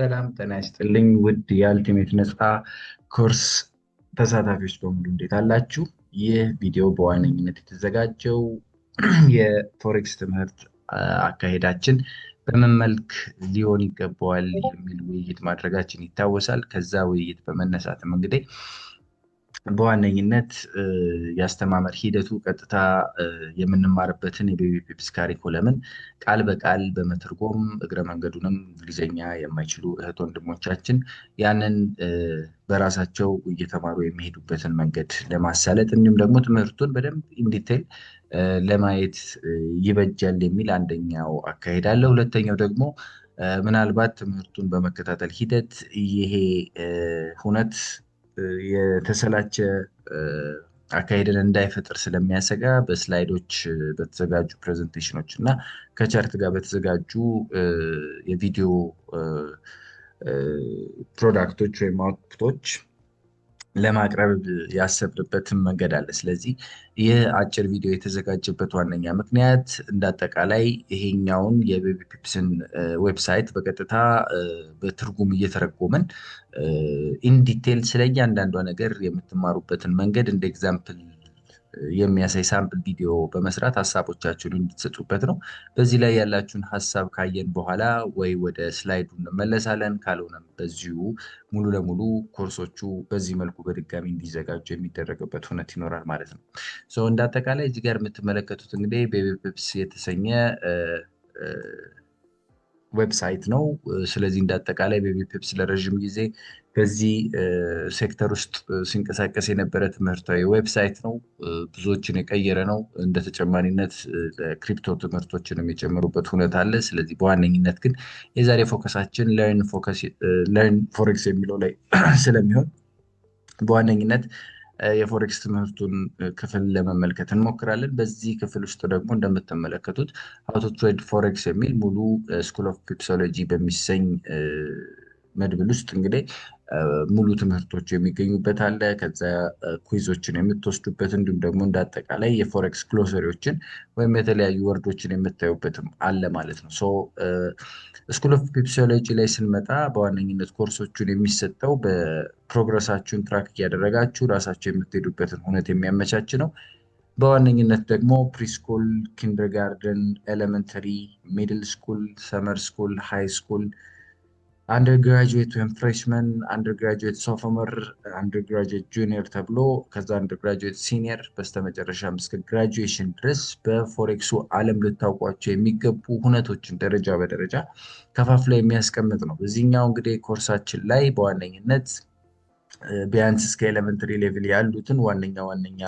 ሰላም ጤና ይስጥልኝ ውድ የአልቲሜት ነፃ ኮርስ ተሳታፊዎች በሙሉ እንዴት አላችሁ? ይህ ቪዲዮ በዋነኝነት የተዘጋጀው የፎሬክስ ትምህርት አካሄዳችን በምን መልክ ሊሆን ይገባዋል የሚል ውይይት ማድረጋችን ይታወሳል። ከዛ ውይይት በመነሳትም እንግዲህ በዋነኝነት ያስተማመር ሂደቱ ቀጥታ የምንማርበትን የቤቢ ፒፕስ ካሪኩለምን ቃል በቃል በመተርጎም እግረ መንገዱንም እንግሊዝኛ የማይችሉ እህት ወንድሞቻችን ያንን በራሳቸው እየተማሩ የሚሄዱበትን መንገድ ለማሳለጥ እንዲሁም ደግሞ ትምህርቱን በደንብ ኢንዲቴል ለማየት ይበጃል የሚል አንደኛው አካሄድ አለ። ሁለተኛው ደግሞ ምናልባት ትምህርቱን በመከታተል ሂደት ይሄ ሁነት የተሰላቸ አካሄድን እንዳይፈጥር ስለሚያሰጋ በስላይዶች በተዘጋጁ ፕሬዘንቴሽኖች እና ከቻርት ጋር በተዘጋጁ የቪዲዮ ፕሮዳክቶች ወይም አውትፑቶች ለማቅረብ ያሰብንበትን መንገድ አለ። ስለዚህ ይህ አጭር ቪዲዮ የተዘጋጀበት ዋነኛ ምክንያት እንዳጠቃላይ ይሄኛውን የቤቢ ፒፕስን ዌብሳይት በቀጥታ በትርጉም እየተረጎመን ኢንዲቴል ስለ እያንዳንዷ ነገር የምትማሩበትን መንገድ እንደ ኤግዛምፕል የሚያሳይ ሳምፕል ቪዲዮ በመስራት ሀሳቦቻችሁን እንድትሰጡበት ነው። በዚህ ላይ ያላችሁን ሀሳብ ካየን በኋላ ወይ ወደ ስላይዱ እንመለሳለን፣ ካልሆነም በዚሁ ሙሉ ለሙሉ ኮርሶቹ በዚህ መልኩ በድጋሚ እንዲዘጋጁ የሚደረግበት ሁነት ይኖራል ማለት ነው። እንደ አጠቃላይ እዚህ ጋር የምትመለከቱት እንግዲህ ቤቢ ፒፕስ የተሰኘ ዌብሳይት ነው። ስለዚህ እንዳጠቃላይ ቤቢ ፒፕስ ለረዥም ጊዜ በዚህ ሴክተር ውስጥ ሲንቀሳቀስ የነበረ ትምህርታዊ ዌብሳይት ነው። ብዙዎችን የቀየረ ነው። እንደ ተጨማሪነት ክሪፕቶ ትምህርቶችን የሚጨምሩበት ሁኔታ አለ። ስለዚህ በዋነኝነት ግን የዛሬ ፎከሳችን ለርን ፎሬክስ የሚለው ላይ ስለሚሆን በዋነኝነት የፎሬክስ ትምህርቱን ክፍል ለመመልከት እንሞክራለን። በዚህ ክፍል ውስጥ ደግሞ እንደምትመለከቱት ሃው ቱ ትሬድ ፎሬክስ የሚል ሙሉ ስኩል ኦፍ ፒፕሶሎጂ በሚሰኝ መድብል ውስጥ እንግዲህ ሙሉ ትምህርቶች የሚገኙበት አለ። ከዛ ኩይዞችን የምትወስዱበት እንዲሁም ደግሞ እንዳጠቃላይ የፎሬክስ ግሎሰሪዎችን ወይም የተለያዩ ወርዶችን የምታዩበትም አለ ማለት ነው። ስኩል ኦፍ ፒፕሶሎጂ ላይ ስንመጣ በዋነኝነት ኮርሶቹን የሚሰጠው በፕሮግረሳችሁን ትራክ እያደረጋችሁ ራሳቸው የምትሄዱበትን ሁነት የሚያመቻች ነው። በዋነኝነት ደግሞ ፕሪስኩል፣ ኪንደርጋርደን፣ ኤሌመንተሪ፣ ሚድል ስኩል፣ ሰመር ስኩል፣ ሃይ ስኩል፣ አንደርግራጁዌት ወይም ፍሬሽመን፣ አንደርግራጁዌት ሶፎመር፣ አንደርግራጁዌት ጁኒየር ተብሎ ከዛ አንደርግራጁዌት ሲኒየር በስተመጨረሻም እስከ ግራጁዌሽን ድረስ በፎሬክሱ ዓለም ልታውቋቸው የሚገቡ ሁነቶችን ደረጃ በደረጃ ከፋፍሎ የሚያስቀምጥ ነው። በዚህኛው እንግዲህ ኮርሳችን ላይ በዋነኝነት ቢያንስ እስከ ኤሌመንተሪ ሌቭል ያሉትን ዋነኛ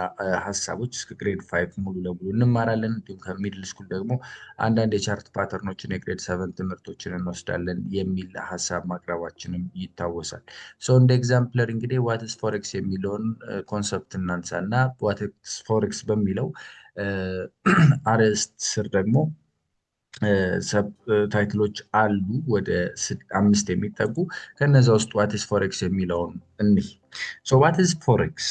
ሀሳቦች እስከ ግሬድ 5 ሙሉ ለሙሉ እንማራለን። እንዲሁም ከሚድል ስኩል ደግሞ አንዳንድ የቻርት ፓተርኖችን የግሬድ 7 ትምህርቶችን እንወስዳለን የሚል ሀሳብ ማቅረባችንም ይታወሳል። እንደ ኤግዛምፕለር እንግዲህ ዋትስ ፎሬክስ የሚለውን ኮንሰፕት እናንሳ እና ዋትስ ፎሬክስ በሚለው አርዕስት ስር ደግሞ ሰብ ታይትሎች አሉ ወደ 5 የሚጠጉ። ከነዛ ውስጥ ዋትስ ፎሬክስ የሚለውን እንይ። ዋትስ ፎሬክስ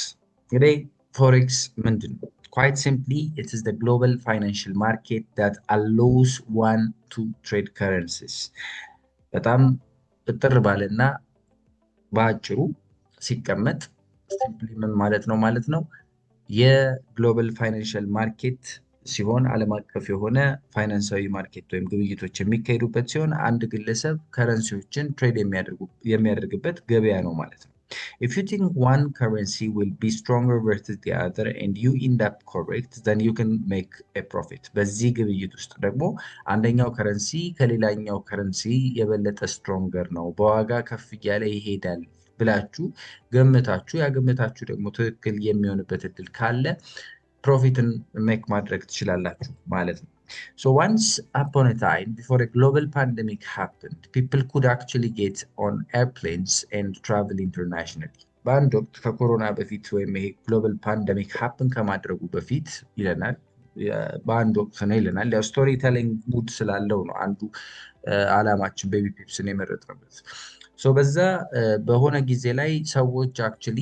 እንግዲህ ፎሬክስ ምንድን ነው? Quite simply, it is the global financial market that allows one to trade currencies. በጣም እጥር ባለና በአጭሩ ሲቀመጥ ሲምፕሊ ምን ማለት ነው? የግሎባል ፋይናንሻል ማርኬት ሲሆን ዓለም አቀፍ የሆነ ፋይናንሳዊ ማርኬት ወይም ግብይቶች የሚካሄዱበት ሲሆን አንድ ግለሰብ ከረንሲዎችን ትሬድ የሚያደርግበት ገበያ ነው ማለት ነው። If you think one currency will be stronger versus the other and you end up correct, then you can make a profit. በዚህ ግብይት ውስጥ ደግሞ አንደኛው ከረንሲ ከሌላኛው ከረንሲ የበለጠ ስትሮንገር ነው፣ በዋጋ ከፍ እያለ ይሄዳል ብላችሁ ገምታችሁ ያገምታችሁ ደግሞ ትክክል የሚሆንበት እድል ካለ ፕሮፊትን ሜክ ማድረግ ትችላላችሁ ማለት ነው። Once upon a time, before a global pandemic happened, people could actually get on airplanes and travel internationally. በአንድ ወቅት ከኮሮና በፊት ወይም ይሄ ግሎባል ፓንደሚክ ሀፕን ከማድረጉ በፊት ይለናል። በአንድ ወቅት ነው ይለናል። ያው ስቶሪ ቴሊንግ ሙድ ስላለው ነው አንዱ አላማችን ቤቢ ፒፕስን የመረጥንበት። በዛ በሆነ ጊዜ ላይ ሰዎች አክቹሊ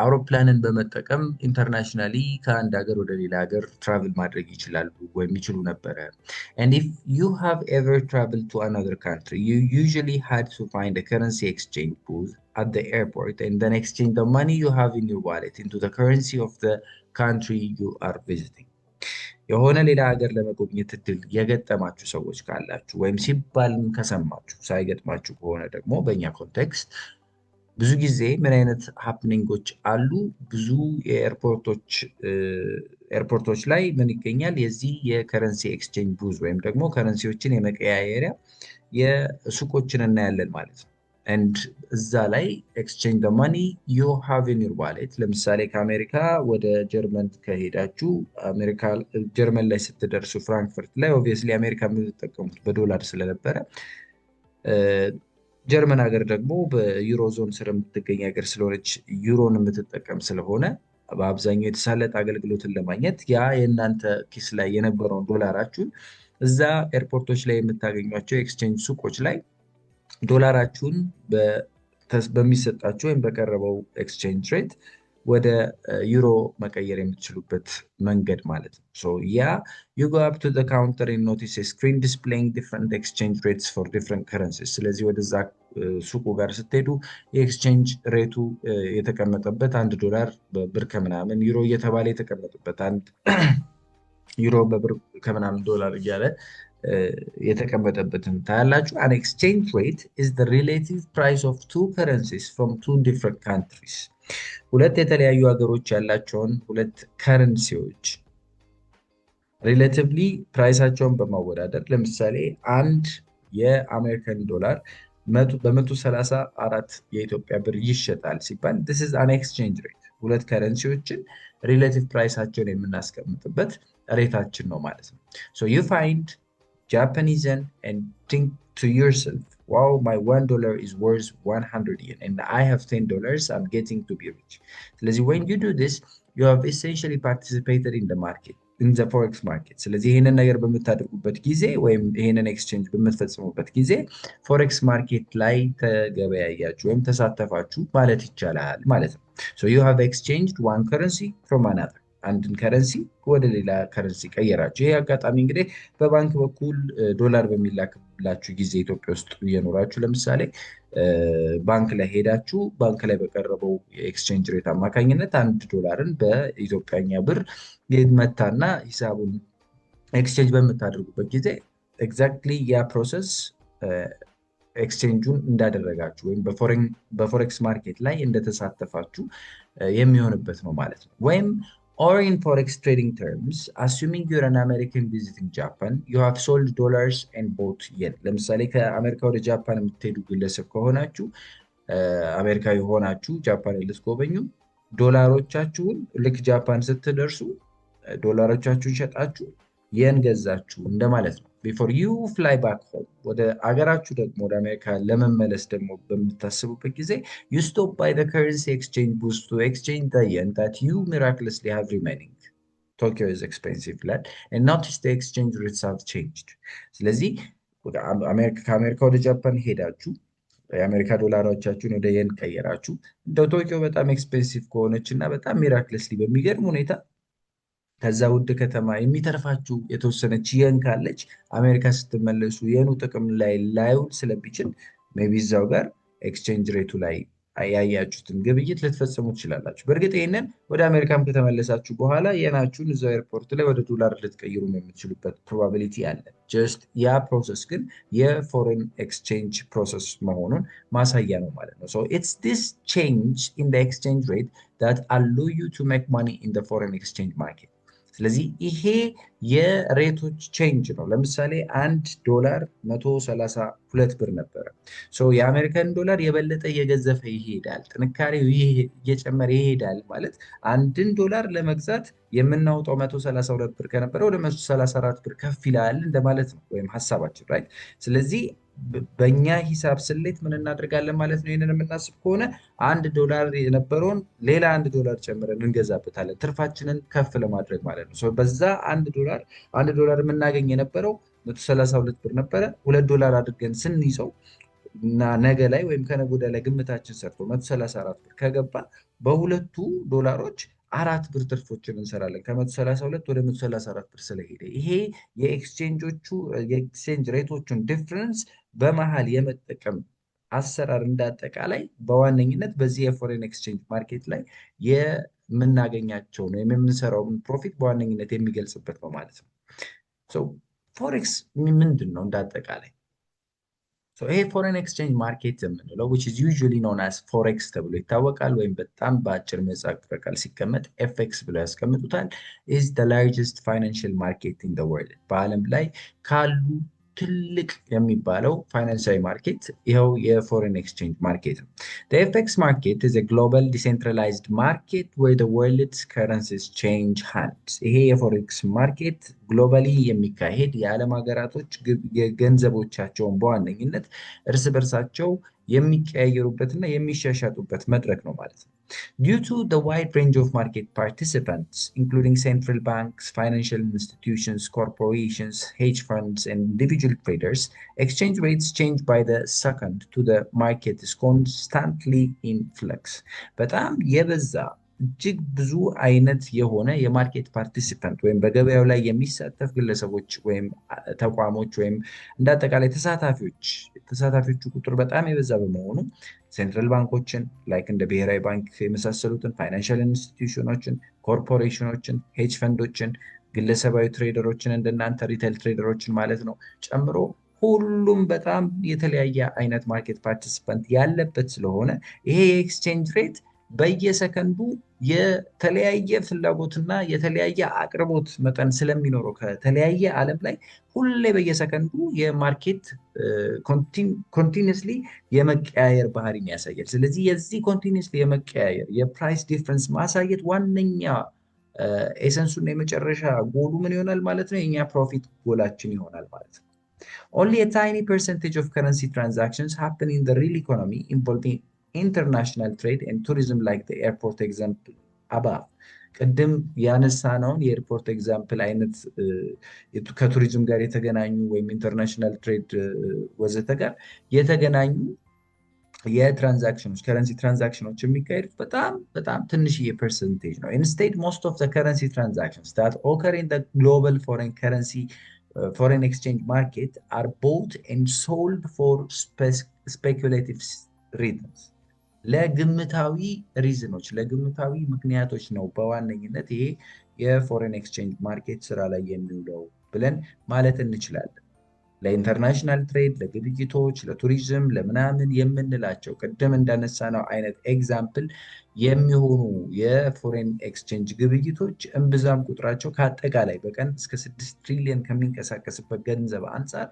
አውሮፕላንን በመጠቀም ኢንተርናሽናሊ ከአንድ ሀገር ወደ ሌላ ሀገር ትራቭል ማድረግ ይችላሉ ወይም ይችሉ ነበረ። And if you have ever traveled to another country, you usually had to find a currency exchange booth at the airport and then exchange the money you have in your wallet into the currency of the country you are visiting. የሆነ ሌላ ሀገር ለመጎብኘት እድል የገጠማችሁ ሰዎች ካላችሁ ወይም ሲባልም ከሰማችሁ ሳይገጥማችሁ ከሆነ ደግሞ በእኛ ኮንቴክስት ብዙ ጊዜ ምን አይነት ሃፕኒንጎች አሉ? ብዙ ኤርፖርቶች ላይ ምን ይገኛል? የዚህ የከረንሲ ኤክስቼንጅ ቡዝ ወይም ደግሞ ከረንሲዎችን የመቀያየሪያ የሱቆችን እናያለን ማለት ነው። and እዛ ላይ ኤክስቼንጅ the money you have in your wallet ለምሳሌ ከአሜሪካ ወደ ጀርመን ከሄዳችሁ ጀርመን ላይ ስትደርሱ ፍራንክፈርት ላይ ኦብቪየስሊ አሜሪካ የምትጠቀሙት በዶላር ስለነበረ ጀርመን ሀገር ደግሞ በዩሮ ዞን ስር የምትገኝ ሀገር ስለሆነች ዩሮን የምትጠቀም ስለሆነ በአብዛኛው የተሳለጠ አገልግሎትን ለማግኘት ያ የእናንተ ኪስ ላይ የነበረውን ዶላራችሁን እዛ ኤርፖርቶች ላይ የምታገኟቸው ኤክስቼንጅ ሱቆች ላይ ዶላራችሁን በሚሰጣችሁ ወይም በቀረበው ኤክስቼንጅ ሬት ወደ ዩሮ መቀየር የምትችሉበት መንገድ ማለት ነው። So yeah, you go up to the counter and notice a screen displaying different exchange rates for different currencies. ስለዚህ ወደዛ ሱቁ ጋር ስትሄዱ የኤክስቼንጅ ሬቱ የተቀመጠበት $1 በብር ከምናምን ዩሮ እየተባለ የተቀመጠበት አንድ ዩሮ በብር ከምናምን ዶላር እያለ የተቀመጠበትን ታያላችሁ። An exchange rate is the relative price of two currencies from two different countries. ሁለት የተለያዩ ሀገሮች ያላቸውን ሁለት ከረንሲዎች ሪሌቲቭሊ ፕራይሳቸውን በማወዳደር ለምሳሌ አንድ የአሜሪካን ዶላር በ134 የኢትዮጵያ ብር ይሸጣል ሲባል this is an exchange rate ሁለት ከረንሲዎችን ሪሌቲቭ ፕራይሳቸውን የምናስቀምጥበት ሬታችን ነው ማለት ነው። So you find Japanese yen and think to yourself, wow, my $1 is worth 100 yen and I have $10, I'm getting to be rich. ስለዚህ when you do this, you have essentially participated in the market, in the forex market. ስለዚህ ይሄንን ነገር በምታደርጉበት ጊዜ ወይም ይሄንን ኤክስቼንጅ በምትፈጽሙበት ጊዜ ፎሬክስ ማርኬት ላይ ተገበያያችሁ ወይም ተሳተፋችሁ ማለት ይቻላል ማለት ነው። So you have exchanged one currency from another. አንድን ከረንሲ ወደ ሌላ ከረንሲ ቀየራችሁ። ይሄ አጋጣሚ እንግዲህ በባንክ በኩል ዶላር በሚላክላችሁ ጊዜ ኢትዮጵያ ውስጥ እየኖራችሁ ለምሳሌ ባንክ ላይ ሄዳችሁ ባንክ ላይ በቀረበው የኤክስቼንጅ ሬት አማካኝነት $1ን በኢትዮጵያኛ ብር ይመታና ሂሳቡን ኤክስቼንጅ በምታደርጉበት ጊዜ ኤግዛክትሊ ያ ፕሮሰስ ኤክስቼንጁን እንዳደረጋችሁ ወይም በፎሬክስ ማርኬት ላይ እንደተሳተፋችሁ የሚሆንበት ነው ማለት ነው። ወይም or in forex trading terms, assuming you're an American visiting Japan, you have sold dollars and bought yen. ለምሳሌ ከአሜሪካ ወደ ጃፓን የምትሄዱ ግለሰብ ከሆናችሁ አሜሪካዊ ሆናችሁ ጃፓን ልትጎበኙ ዶላሮቻችሁን ልክ ጃፓን ስትደርሱ ዶላሮቻችሁን ሸጣችሁ የን ገዛችሁ እንደማለት ነው። before you fly back home ወደ አገራችሁ ደግሞ ወደ አሜሪካ ለመመለስ ደግሞ በምታስቡበት ጊዜ you stop by the currency exchange booth to exchange the yen that you miraculously have remaining. Tokyo is expensive land and notice the exchange rates have changed. ስለዚህ ከአሜሪካ ወደ ጃፓን ሄዳችሁ የአሜሪካ ዶላሮቻችሁን ወደ የን ቀየራችሁ እንደው ቶኪዮ በጣም ኤክስፔንሲቭ ከሆነች እና በጣም ሚራክለስሊ በሚገርም ሁኔታ ከዛ ውድ ከተማ የሚተርፋችሁ የተወሰነች የን ካለች አሜሪካ ስትመለሱ የኑ ጥቅም ላይ ላይውል ስለሚችል ሜቢ እዛው ጋር ኤክስቼንጅ ሬቱ ላይ ያያችሁትን ግብይት ልትፈጽሙ ትችላላችሁ። በእርግጥ ይሄንን ወደ አሜሪካም ከተመለሳችሁ በኋላ የናችሁን እዛው ኤርፖርት ላይ ወደ ዶላር ልትቀይሩ የምትችሉበት ፕሮባቢሊቲ አለ። ጀስት ያ ፕሮሰስ ግን የፎሬን ኤክስቼንጅ ፕሮሰስ መሆኑን ማሳያ ነው ማለት ነው። So it's this change in the exchange rate that allow you to make money in the foreign exchange market. ስለዚህ ይሄ የሬቶች ቼንጅ ነው። ለምሳሌ $1 132 ብር ነበረ። የአሜሪካን ዶላር የበለጠ እየገዘፈ ይሄዳል፣ ጥንካሬው እየጨመረ ይሄዳል ማለት $1 ለመግዛት የምናወጣው 132 ብር ከነበረ ወደ 134 ብር ከፍ ይላል እንደማለት ነው ወይም ሐሳባችን ራይት። ስለዚህ በእኛ ሂሳብ ስሌት ምን እናደርጋለን ማለት ነው? ይሄንን የምናስብ ከሆነ $1 የነበረውን ሌላ $1 ጨምረን እንገዛበታለን ትርፋችንን ከፍ ለማድረግ ማለት ነው። በዛ $1 የምናገኝ የነበረው 132 ብር ነበረ። $2 አድርገን ስንይዘው እና ነገ ላይ ወይም ከነገ ወዲያ ላይ ግምታችን ሰርቶ 134 ብር ከገባ በሁለቱ ዶላሮች 4 ብር ትርፎችን እንሰራለን ከ132 ወደ 134 ብር ስለሄደ ይሄ የኤክስቼንጅ ሬቶቹን ዲፍረንስ በመሃል የመጠቀም አሰራር እንዳጠቃላይ በዋነኝነት በዚህ የፎሬን ኤክስቼንጅ ማርኬት ላይ የምናገኛቸውን ወይም የምንሰራውን ፕሮፊት በዋነኝነት የሚገልጽበት ነው ማለት ነው። ፎሬክስ ምንድን ነው እንዳጠቃላይ? ይሄ ፎሬን ኤክስቼንጅ ማርኬት የምንለው which is usually known as ፎሬክስ ተብሎ ይታወቃል፣ ወይም በጣም በአጭር ምህጻረ ቃል ሲቀመጥ ኤፍኤክስ ብለው ያስቀምጡታል። is the largest financial market in the world በዓለም ላይ ካሉ ትልቅ የሚባለው ፋይናንሻዊ ማርኬት ይኸው የፎሬን ኤክስቼንጅ ማርኬት ነው። The FX market is a global decentralized market where the world's currencies change hands። ይሄ የፎሬክስ ማርኬት ግሎባሊ የሚካሄድ የዓለም ሀገራቶች የገንዘቦቻቸውን በዋነኝነት እርስ በርሳቸው የሚቀያየሩበትና የሚሻሻጡበት መድረክ ነው ማለት ነው። Due to the wide range of market participants, including central banks, financial institutions, corporations, hedge funds, and individual traders, exchange rates change by the second to the market is constantly in flux. በጣም የበዛ እጅግ ብዙ አይነት የሆነ የማርኬት ፓርቲሲፐንት ወይም በገበያው ላይ የሚሳተፍ ግለሰቦች ወይም ተቋሞች ወይም እንዳጠቃላይ ተሳታፊዎቹ ቁጥር በጣም የበዛ በመሆኑ ሴንትራል ባንኮችን ላይክ እንደ ብሔራዊ ባንክ የመሳሰሉትን ፋይናንሻል ኢንስቲትዩሽኖችን፣ ኮርፖሬሽኖችን፣ ሄጅ ፈንዶችን፣ ግለሰባዊ ትሬደሮችን እንደናንተ ሪቴል ትሬደሮችን ማለት ነው ጨምሮ ሁሉም በጣም የተለያየ አይነት ማርኬት ፓርቲሲፐንት ያለበት ስለሆነ ይሄ የኤክስቼንጅ ሬት በየሰከንዱ የተለያየ ፍላጎትና የተለያየ አቅርቦት መጠን ስለሚኖረው ከተለያየ ዓለም ላይ ሁሌ በየሰከንዱ የማርኬት ኮንቲኒስሊ የመቀያየር ባህሪን ያሳያል። ስለዚህ የዚህ ኮንቲኒስሊ የመቀያየር የፕራይስ ዲፍረንስ ማሳየት ዋነኛ ኤሰንሱና የመጨረሻ ጎሉ ምን ይሆናል ማለት ነው? የኛ ፕሮፊት ጎላችን ይሆናል ማለት ነው። Only a tiny percentage of currency transactions happen in the real economy involving international trade and tourism like the airport example above። ቅድም ያነሳነውን የኤርፖርት ኤግዛምፕል አይነት ከቱሪዝም ጋር የተገናኙ ወይም ኢንተርናሽናል ትሬድ ወዘተ ጋር የተገናኙ የትራንዛክሽኖች ከረንሲ ትራንዛክሽኖች የሚካሄዱት በጣም ትንሽዬ ፐርሰንቴጅ ነው። ኢንስቴድ ሞስት ኦፍ ዘ ከረንሲ ትራንዛክሽንስ that occur in the global foreign exchange market are bought and sold for speculative reasons። ለግምታዊ ሪዝኖች ለግምታዊ ምክንያቶች ነው በዋነኝነት ይሄ የፎሬን ኤክስቼንጅ ማርኬት ስራ ላይ የሚውለው ብለን ማለት እንችላለን። ለኢንተርናሽናል ትሬድ፣ ለግብይቶች፣ ለቱሪዝም፣ ለምናምን የምንላቸው ቅድም እንዳነሳነው አይነት ኤግዛምፕል የሚሆኑ የፎሬን ኤክስቼንጅ ግብይቶች እምብዛም ቁጥራቸው ከአጠቃላይ በቀን እስከ 6 ትሪሊየን ከሚንቀሳቀስበት ገንዘብ አንጻር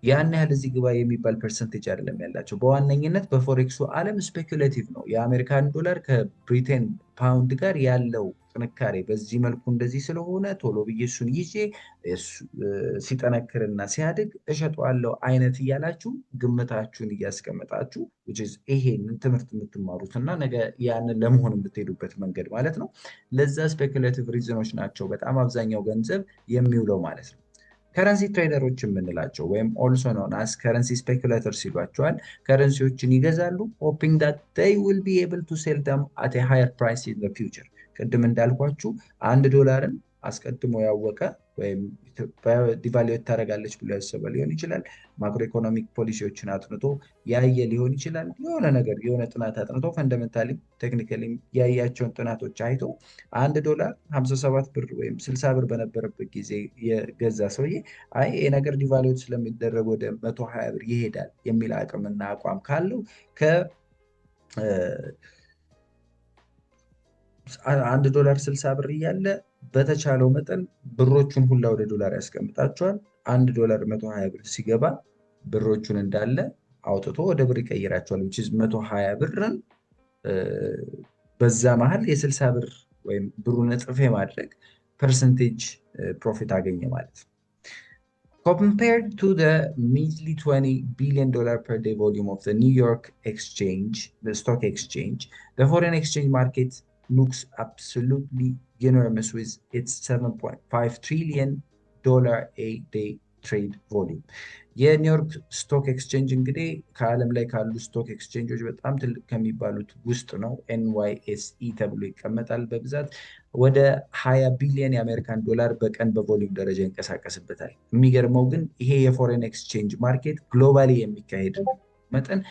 ያን ያህል እዚህ ግባ የሚባል ፐርሰንቴጅ አይደለም ያላቸው። በዋነኝነት በፎሬክሱ ዓለም ስፔኩሌቲቭ ነው። የአሜሪካን ዶላር ከብሪቴን ፓውንድ ጋር ያለው ጥንካሬ በዚህ መልኩ እንደዚህ ስለሆነ ቶሎ ብዬ እሱን ይዤ ሲጠነክርና ሲያድግ እሸጠዋለሁ አይነት እያላችሁ ግምታችሁን እያስቀመጣችሁ ይሄንን ትምህርት የምትማሩትና ነገ ያንን ለመሆን የምትሄዱበት መንገድ ማለት ነው። ለዛ ስፔኩሌቲቭ ሪዝኖች ናቸው በጣም አብዛኛው ገንዘብ የሚውለው ማለት ነው። ከረንሲ ትሬደሮች የምንላቸው ወይም ኦልሶ ኖን አስ ከረንሲ ስፔኩሌተርስ ይሏቸዋል። ከረንሲዎችን ይገዛሉ ሆፒንግ ዳት ዴይ ዊል ቢ ኤብል ቱ ሴል ደም አት ኤ ሃየር ፕራይስ ኢን ዘ ፊውቸር። ቅድም እንዳልኳችሁ $1 አስቀድሞ ያወቀ ወይም ኢትዮጵያ ዲቫሉዌት ታደርጋለች ብሎ ያሰበ ሊሆን ይችላል። ማክሮ ኢኮኖሚክ ፖሊሲዎችን አጥንቶ ያየ ሊሆን ይችላል። የሆነ ጥናት አጥንቶ ፈንዳሜንታሊ ቴክኒካሊ ያያቸውን ጥናቶች አይቶ $1 57 ብር ወይም 60 ብር በነበረበት ጊዜ የገዛ ሰውዬ አይ ይሄ ነገር ዲቫሉዌት ስለሚደረግ ወደ 120 ብር ይሄዳል የሚል አቅምና አቋም ካለው $1 60 ብር እያለ በተቻለው መጠን ብሮቹን ሁላ ወደ ዶላር ያስቀምጣቸዋል። $1 120 ብር ሲገባ ብሮቹን እንዳለ አውጥቶ ወደ ብር ይቀይራቸዋል። which is 120 ብርን በዛ መሃል የ60 ብር ወይም ብሩን እጥፍ የማድረግ ፐርሰንቴጅ ፕሮፊት አገኘ ማለት ነው። Compared to the measly $20 billion per day volume of the New York stock exchange, the foreign exchange market looks absolutely enormous with its $7.5 trillion a day ትሬድ ቮሊዩም። የኒውዮርክ ስቶክ ኤክስቼንጅ እንግዲህ ከዓለም ላይ ካሉ ስቶክ ኤክስቼንጆች በጣም ትልቅ ከሚባሉት ውስጥ ነው። NYSE ተብሎ ይቀመጣል። በብዛት ወደ 20 ቢሊዮን የአሜሪካን ዶላር በቀን በቮሊዩም ደረጃ ይንቀሳቀስበታል። የሚገርመው ግን ይሄ የፎሬን ኤክስቼንጅ ማርኬት ግሎባሊ የሚካሄድ መጠን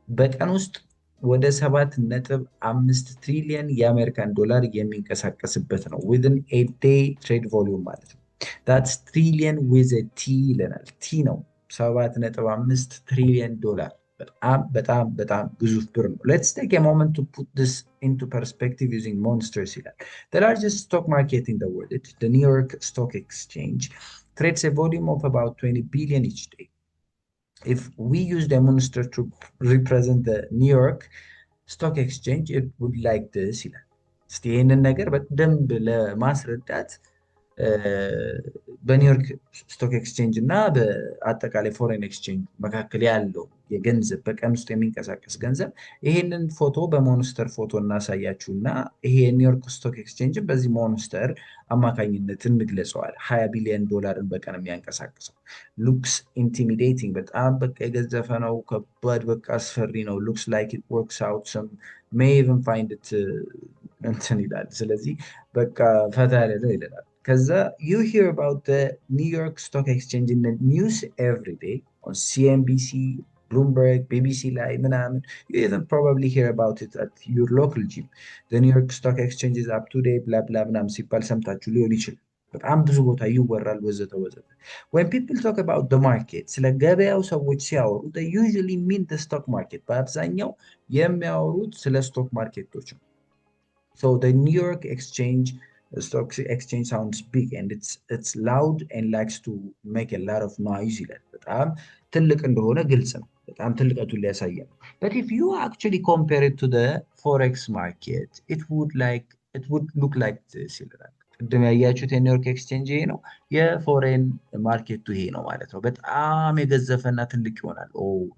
በቀን ውስጥ ወደ 7.5 ትሪሊየን የአሜሪካን ዶላር የሚንቀሳቀስበት ነው። ዊዝን ኤ ዴይ ትሬድ ቮሊዩም ማለት ነው። ዳትስ ትሪሊየን ዊዝ ቲ ይለናል። ቲ ነው 7.5 ትሪሊየን ዶላር። በጣም በጣም በጣም ግዙፍ ብር ነው። ሌትስ ቴክ ኤ ሞመንት ቱ ፑት ዲስ ኢንቱ ፐርስፔክቲቭ ዩዚንግ ሞንስተርስ ይላል። ዘ ላርጀስት ስቶክ ማርኬት ኢን ዘ ወርልድ ዘ ኒውዮርክ ስቶክ ኤክስቼንጅ ትሬድስ ኤ ቮሊዩም ኦፍ አባውት 20 ቢሊዮን ኢች ዴይ. If we use the monster to represent the New York Stock Exchange, it would like this ይላል። እስቲ ይህንን ነገር በደንብ ለማስረዳት በኒውዮርክ ስቶክ ኤክስቼንጅ እና በአጠቃላይ ፎሬን ኤክስቼንጅ መካከል ያለው የገንዘብ በቀን ውስጥ የሚንቀሳቀስ ገንዘብ ይህንን ፎቶ በሞንስተር ፎቶ እናሳያችሁ እና ይሄ የኒውዮርክ ስቶክ ኤክስቼንጅ በዚህ ሞንስተር አማካኝነት እንግለጸዋል። 20 ቢሊዮን ዶላርን በቀን የሚያንቀሳቅሰው ሉክስ ኢንቲሚዴቲንግ፣ በጣም በቃ የገዘፈ ነው፣ ከባድ በቃ አስፈሪ ነው። ሉክስ ላይክ ኢት ወርክስ አውት ሰም ሜይ ኢቭን ፋይንድ ኢት እንትን ይላል። ስለዚህ በቃ ፈታ ያለ ነው ይላል። ከዛ you hear about the New York Stock Exchange in the news every day on CNBC, Bloomberg, BBC ላይ ምናምን. You even probably hear about it at your local gym. The New York Stock Exchange is up to date, blah blah ምናምን ሲባል ሰምታችሁ ሊሆን ይችላል። በጣም ብዙ ቦታ ይወራል ወዘተ ወዘተ። When people talk about the market ስለ ገበያው ሰዎች ሲያወሩ they usually mean the stock market. በአብዛኛው የሚያወሩት ስለ ስቶክ ማርኬቶች ነው። So the New York Exchange stock exchange sounds big and it's loud and likes to make a lot of noise ይላል። በጣም ትልቅ እንደሆነ ግልጽ ነው። በጣም ትልቀቱን ሊያሳየን። But if you actually compare it to the forex market, it would look like this ይላል። ቅድም ያያችሁት የኒውዮርክ ኤክስቼንጅ ይሄ ነው፣ የፎሬን ማርኬቱ ይሄ ነው ማለት ነው። በጣም የገዘፈና ትልቅ ይሆናል።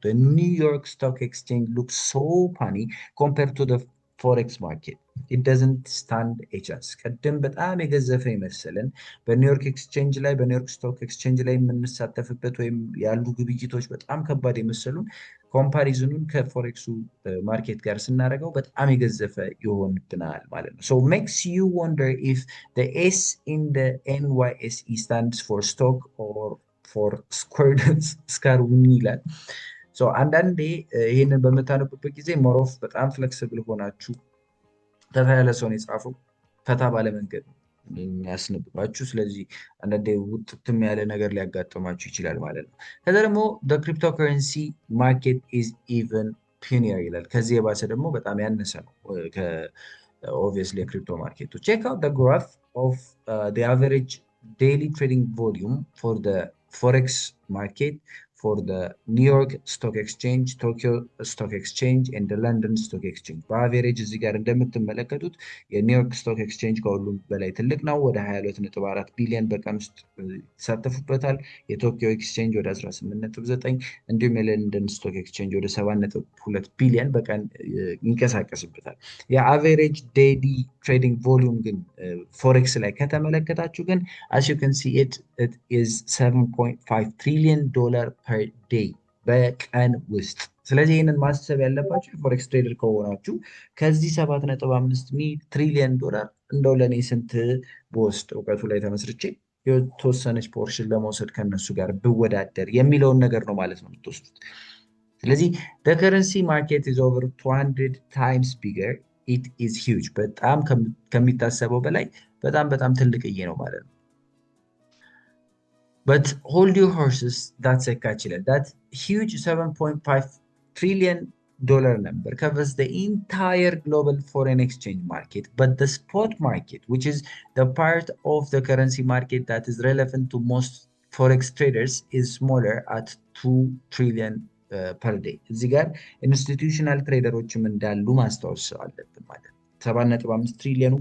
the New York Stock Exchange looks so funny compared to the forex market. It doesn't stand a chance. ቅድም በጣም የገዘፈ ይመስልን በኒውዮርክ ኤክስቼንጅ ላይ በኒውዮርክ ስቶክ ኤክስቼንጅ ላይ የምንሳተፍበት ወይም ያሉ ግብይቶች በጣም ከባድ የመሰሉን ኮምፓሪዝኑን ከፎሬክሱ ማርኬት ጋር ስናደርገው በጣም የገዘፈ ይሆንብናል ማለት ነው። So makes you wonder if the S in the NYSE stands for stock or for ስኳርዊን ይላል። አንዳንዴ ይህንን በምታነቡበት ጊዜ ሞሮፍ በጣም ፍሌክሲብል ሆናችሁ ፈታ ያለ ሰው ነው የጻፈው፣ ፈታ ባለ መንገድ ነው የሚያስነብባችሁ። ስለዚህ አንዳንዴ ውጥትም ያለ ነገር ሊያጋጥማችሁ ይችላል ማለት ነው። ከዛ ደግሞ the cryptocurrency market is even punier ይላል። ከዚህ የባሰ ደግሞ በጣም ያነሰ ነው obviously የክሪፕቶ ማርኬቱ። check out the graph of the average daily trading volume for the forex market for the New York Stock Exchange, Tokyo Stock Exchange and the London Stock Exchange. በአቬሬጅ እዚህ ጋር እንደምትመለከቱት የኒውዮርክ ስቶክ ኤክስቼንጅ ከሁሉም በላይ ትልቅ ነው። ወደ 22.4 ቢሊዮን በቀን ውስጥ ይሳተፉበታል። የቶኪዮ ኤክስቼንጅ ወደ 18.9 እንዲሁም የለንደን ስቶክ ኤክስቼንጅ ወደ 7.2 ቢሊዮን በቀን ይንቀሳቀስበታል። የአቬሬጅ ዴይሊ ትሬዲንግ ቮሊዩም ግን ፎሬክስ ላይ ከተመለከታችሁ ግን as you can see it is 7.5 trillion dollar per day በቀን ውስጥ። ስለዚህ ይህንን ማሰብ ያለባችሁ የፎሬክስ ትሬደር ከሆናችሁ ከዚህ 7.5 ትሪሊየን ዶላር እንደው ለእኔ ስንት በወስድ እውቀቱ ላይ ተመስርቼ የተወሰነች ፖርሽን ለመውሰድ ከነሱ ጋር ብወዳደር የሚለውን ነገር ነው ማለት ነው የምትወስዱት። ስለዚህ the currency market is over 200 times bigger. It is huge. በጣም ከሚታሰበው በላይ በጣም በጣም ትልቅዬ ነው ማለት ነው። But hold your horses, that's a catch. That huge 7.5 trillion dollar number covers the entire global foreign exchange market, but the spot market, which is the part of the currency market that is relevant to most forex traders, is smaller at 2 trillion per day. እዚህ ጋር ኢንስቲትዩሽናል ትሬደሮችም እንዳሉ ማስታወስ አለብን ማለት ነው። 7.5 ትሪሊዮን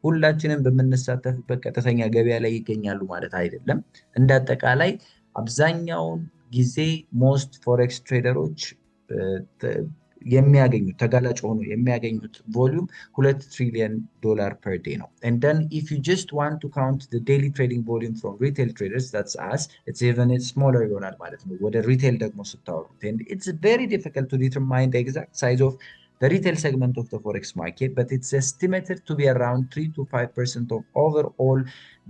ሁላችንም በምንሳተፍበት ቀጥተኛ ገበያ ላይ ይገኛሉ ማለት አይደለም። እንደ አጠቃላይ አብዛኛውን ጊዜ ሞስት ፎሬክስ ትሬደሮች የሚያገኙት ተጋላጭ ሆኖ የሚያገኙት volume $2 trillion per day ነው and then if you just want to count the daily trading volume from retail traders that's us it's even smaller ይሆናል ማለት ነው ወደ ሪቴል ደግሞ ስታወሩት and it's very difficult to determine the exact size of the retail segment of the forex market but it's estimated to be around 3 to 5% of overall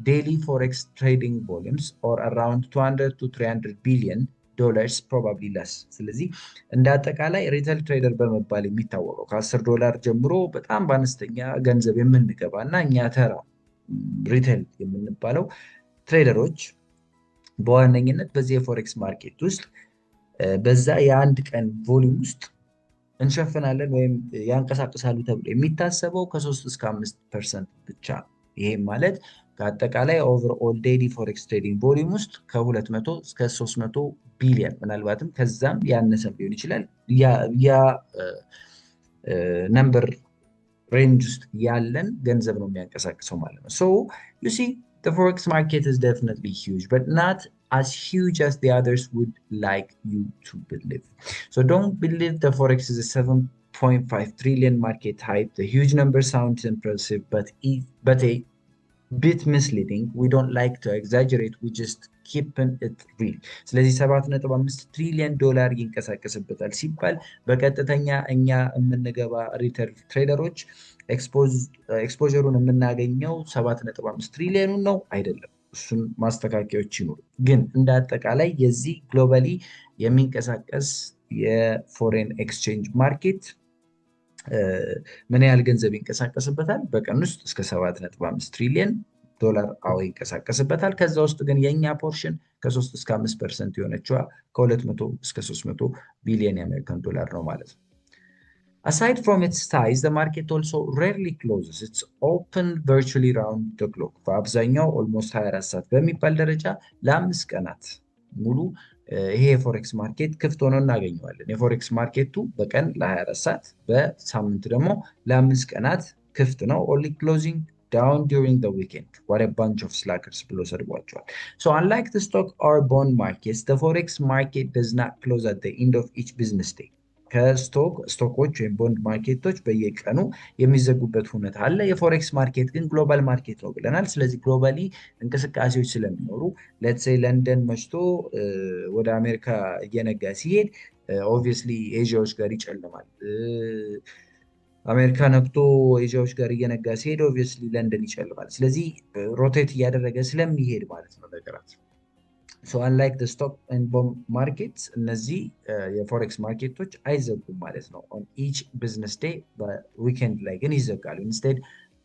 daily forex trading volumes or around 200 to 300 billion dollars probably less ስለዚህ እንደ አጠቃላይ ሪቴል ትሬደር በመባል የሚታወቀው $10 ጀምሮ በጣም በአነስተኛ ገንዘብ የምንገባ እና እኛ ተራ ሪቴል የምንባለው ትሬደሮች በዋነኝነት በዚህ የፎሬክስ ማርኬት ውስጥ በዛ የአንድ ቀን ቮሊዩም ውስጥ እንሸፍናለን ወይም ያንቀሳቅሳሉ ተብሎ የሚታሰበው ከ3 እስከ 5% ብቻ ይሄ ማለት ከአጠቃላይ ኦቨርኦል ዴይሊ ፎሬክስ ትሬዲንግ ቮሊዩም ውስጥ ከ200 እስከ 300 ቢሊዮን ምናልባትም ከዛም ያነሰም ሊሆን ይችላል ያ ነምበር ሬንጅ ውስጥ ያለን ገንዘብ ነው የሚያንቀሳቅሰው ማለት ነው so you see the forex market is definitely huge but not as huge as the others would like you to believe so don't believe the forex is a 7.5 trillion market hype the huge number sounds impressive but a bit misleading we don't like to exaggerate we just keeping it real ስለዚህ 7.5 ትሪሊየን ዶላር ይንቀሳቀስበታል ሲባል በቀጥተኛ እኛ የምንገባ ሪቴል ትሬደሮች ኤክስፖዠሩን የምናገኘው 7.5 ትሪሊየኑን ነው አይደለም እሱን ማስተካከያዎች ይኖሩ ግን እንደ አጠቃላይ የዚህ ግሎባሊ የሚንቀሳቀስ የፎሬን ኤክስቼንጅ ማርኬት ምን ያህል ገንዘብ ይንቀሳቀስበታል በቀን ውስጥ እስከ 7.5 ትሪሊየን ዶላር አዎ ይንቀሳቀስበታል ከዛ ውስጥ ግን የኛ ፖርሽን ከ3 እስከ 5% የሆነችዋ ከ200 እስከ 300 ቢሊዮን የአሜሪካን ዶላር ነው ማለት ነው aside from its size the market also rarely closes it's open virtually round the clock በአብዛኛው almost 24 ሰዓት በሚባል ደረጃ ለ5 ቀናት ሙሉ ይሄ የፎሬክስ ማርኬት ክፍት ሆኖ እናገኘዋለን የፎሬክስ ማርኬቱ በቀን ለ24 ሰዓት በሳምንት ደግሞ ለ5 ቀናት ክፍት ነው only closing down during the weekend what a bunch of slackers ብሎ ሰድቧቸዋል so unlike the stock or bond markets the forex market does not close at the end of each business day ከስቶኮች ወይም ቦንድ ማርኬቶች በየቀኑ የሚዘጉበት ሁኔታ አለ የፎሬክስ ማርኬት ግን ግሎባል ማርኬት ነው ብለናል ስለዚህ ግሎባሊ እንቅስቃሴዎች ስለሚኖሩ ሌትስ ሴይ ለንደን መሽቶ ወደ አሜሪካ እየነጋ ሲሄድ ኦብቪየስሊ ኤዥያዎች ጋር ይጨልማል አሜሪካ ነክቶ ኤዥያዎች ጋር እየነጋ ሲሄድ ኦብቪየስሊ ለንደን ይጨልማል ስለዚህ ሮቴት እያደረገ ስለሚሄድ ማለት ነው ነገራት so unlike the stock and bond markets እነዚህ የፎሬክስ ማርኬቶች አይዘጉም ማለት ነው on each business day በዊኬንድ ላይ ግን ይዘጋሉ instead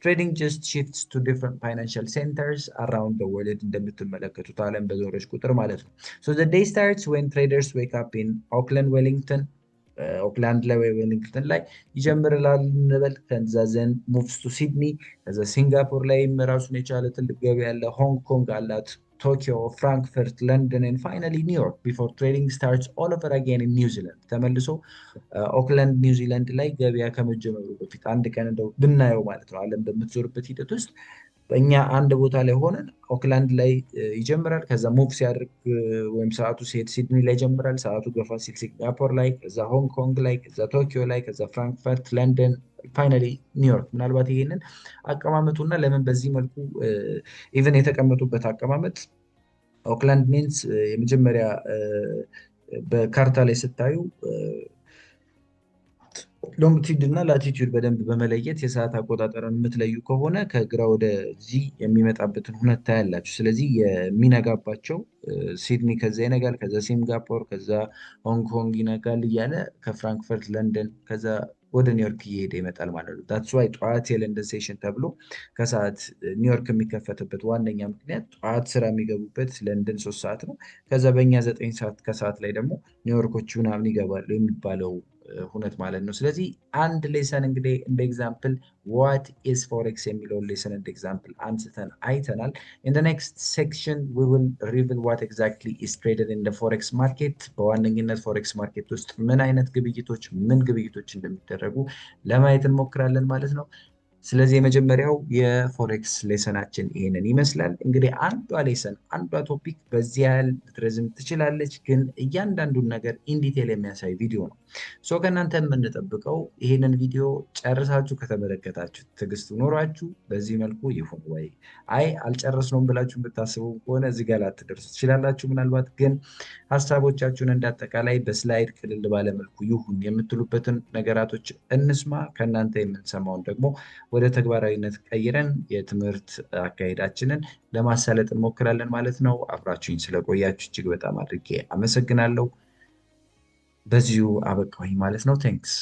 trading just shifts to different financial centers around the world እንደምትመለከቱት ዓለም በዞረች ቁጥር ማለት ነው so the day starts when traders wake up in Auckland Wellington ኦክላንድ ላይ ወይ ዌሊንግተን ላይ ይጀምራል እንበል ከዛ ዘን moves to Sydney ከዛ ሲንጋፖር ላይ ራሱን የቻለ ትልቅ ገበያ ያለ ሆንግ ኮንግ አላት Tokyo, Frankfurt, London, and finally New York before trading starts all over again in New Zealand. ተመልሶ ኦክላንድ ኒው ዚላንድ ላይ ገበያ ከመጀመሩ በፊት አንድ ቀን እንደው ብናየው ማለት ነው ዓለም በምትዞርበት ሂደት ውስጥ በእኛ አንድ ቦታ ላይ ሆነን ኦክላንድ ላይ ይጀምራል ከዛ ሙቭ ሲያደርግ ወይም ሰዓቱ ሲሄድ ሲድኒ ላይ ይጀምራል ሰዓቱ ገፋ ሲል ሲንጋፖር ላይ ከዛ ሆንግ ኮንግ ላይ ከዛ ቶኪዮ ላይ ከዛ ፍራንክፈርት ለንደን ፋይናሊ ኒውዮርክ ምናልባት ይሄንን አቀማመጡና ለምን በዚህ መልኩ ኢቨን የተቀመጡበት አቀማመጥ ኦክላንድ ሚንስ የመጀመሪያ በካርታ ላይ ስታዩ ሎንጊቲዩድ እና ላቲቲዩድ በደንብ በመለየት የሰዓት አቆጣጠርን የምትለዩ ከሆነ ከግራ ወደ ዚ የሚመጣበትን ሁኔታ ያላችሁ ስለዚህ የሚነጋባቸው ሲድኒ ከዛ ይነጋል ከዛ ሲንጋፖር ከዛ ሆንግ ኮንግ ይነጋል እያለ ከፍራንክፈርት ለንደን ከዛ ወደ ኒውዮርክ እየሄደ ይመጣል ማለት ነው that's why ጠዋት የለንደን ሴሽን ተብሎ ከሰዓት ኒውዮርክ የሚከፈትበት ዋነኛ ምክንያት ጠዋት ስራ የሚገቡበት ለንደን 3 ሰዓት ነው ከዛ በእኛ 9 ሰዓት ከሰዓት ላይ ደግሞ ኒውዮርኮቹ ምናምን ይገባሉ የሚባለው ሁነት ማለት ነው ስለዚህ አንድ ሌሰን እንግዲህ እንደ ኤግዛምፕል what is forex የሚለውን ሌሰን እንደ ኤግዛምፕል አንስተን አይተናል in the next section we will reveal what exactly is traded in the forex market በዋነኝነት ፎሬክስ ማርኬት ውስጥ ምን አይነት ግብይቶች እንደሚደረጉ ለማየት እንሞክራለን ማለት ነው ስለዚህ የመጀመሪያው የፎሬክስ ሌሰናችን ይሄንን ይመስላል። እንግዲህ አንዷ ሌሰን አንዷ ቶፒክ በዚህ ያህል ልትረዝም ትችላለች፣ ግን እያንዳንዱን ነገር ኢንዲቴል የሚያሳይ ቪዲዮ ነው። ሶ ከእናንተ የምንጠብቀው ይሄንን ቪዲዮ ጨርሳችሁ ከተመለከታችሁ ትዕግስቱ ኖሯችሁ በዚህ መልኩ ይሁን ወይ አይ አልጨረስነውም ብላችሁ የምታስቡ ከሆነ እዚህ ጋር ላትደርሱ ትችላላችሁ። ምናልባት ግን ሀሳቦቻችሁን እንዳጠቃላይ በስላይድ ቅልል ባለመልኩ ይሁን የምትሉበትን ነገራቶች እንስማ። ከእናንተ የምንሰማውን ደግሞ ወደ ተግባራዊነት ቀይረን የትምህርት አካሄዳችንን ለማሳለጥ እንሞክራለን ማለት ነው። አብራችሁኝ ስለቆያችሁ እጅግ በጣም አድርጌ አመሰግናለሁ። በዚሁ አበቃሁኝ ማለት ነው። ቴንክስ